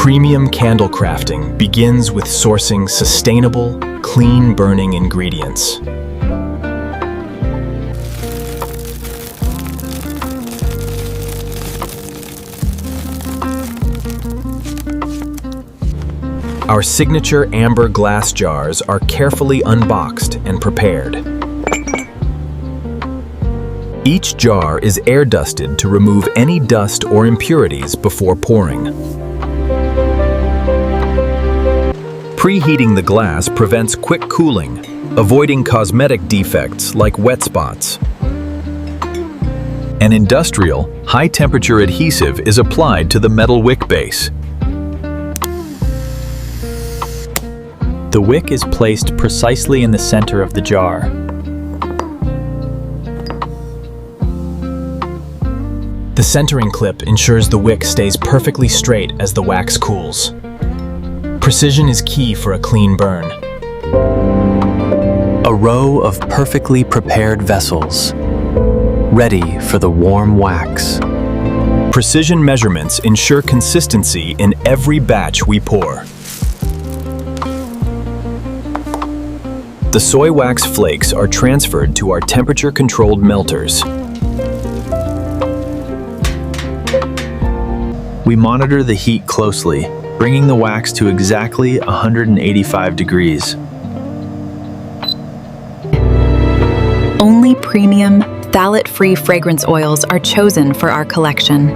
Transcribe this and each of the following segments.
Premium candle crafting begins with sourcing sustainable, clean-burning ingredients. Our signature amber glass jars are carefully unboxed and prepared. Each jar is air dusted to remove any dust or impurities before pouring. Preheating the glass prevents quick cooling, avoiding cosmetic defects like wet spots. An industrial, high-temperature adhesive is applied to the metal wick base. The wick is placed precisely in the center of the jar. The centering clip ensures the wick stays perfectly straight as the wax cools. Precision is key for a clean burn. A row of perfectly prepared vessels, ready for the warm wax. Precision measurements ensure consistency in every batch we pour. The soy wax flakes are transferred to our temperature-controlled melters. We monitor the heat closely, bringing the wax to exactly 185 degrees. Only premium, phthalate-free fragrance oils are chosen for our collection.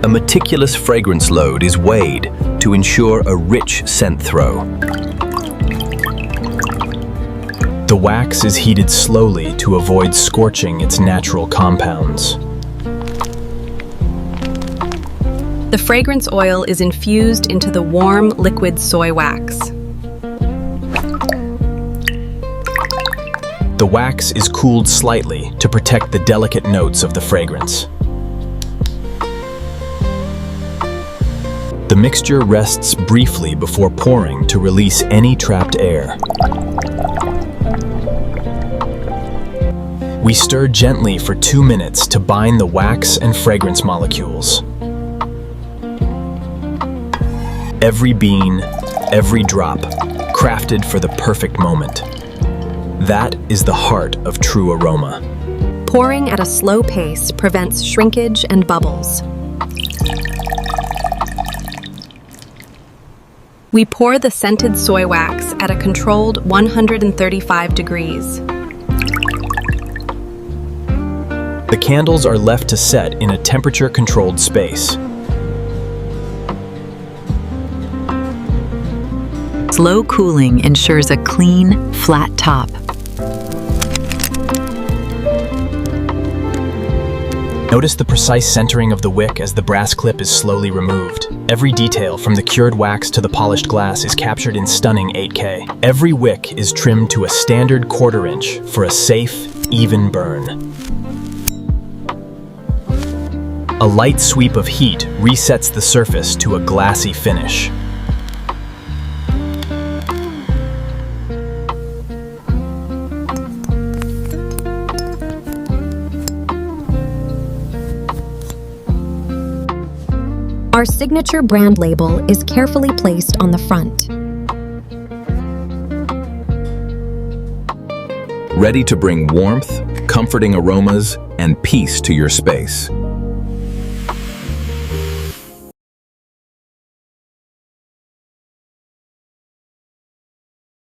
A meticulous fragrance load is weighed to ensure a rich scent throw. The wax is heated slowly to avoid scorching its natural compounds. The fragrance oil is infused into the warm, liquid soy wax. The wax is cooled slightly to protect the delicate notes of the fragrance. The mixture rests briefly before pouring to release any trapped air. We stir gently for 2 minutes to bind the wax and fragrance molecules. Every bean, every drop, crafted for the perfect moment. That is the heart of true aroma. Pouring at a slow pace prevents shrinkage and bubbles. We pour the scented soy wax at a controlled 135 degrees. The candles are left to set in a temperature-controlled space. Slow cooling ensures a clean, flat top. Notice the precise centering of the wick as the brass clip is slowly removed. Every detail, from the cured wax to the polished glass, is captured in stunning 8K. Every wick is trimmed to a standard 1/4 inch for a safe, even burn. A light sweep of heat resets the surface to a glassy finish. Our signature brand label is carefully placed on the front. Ready to bring warmth, comforting aromas, and peace to your space.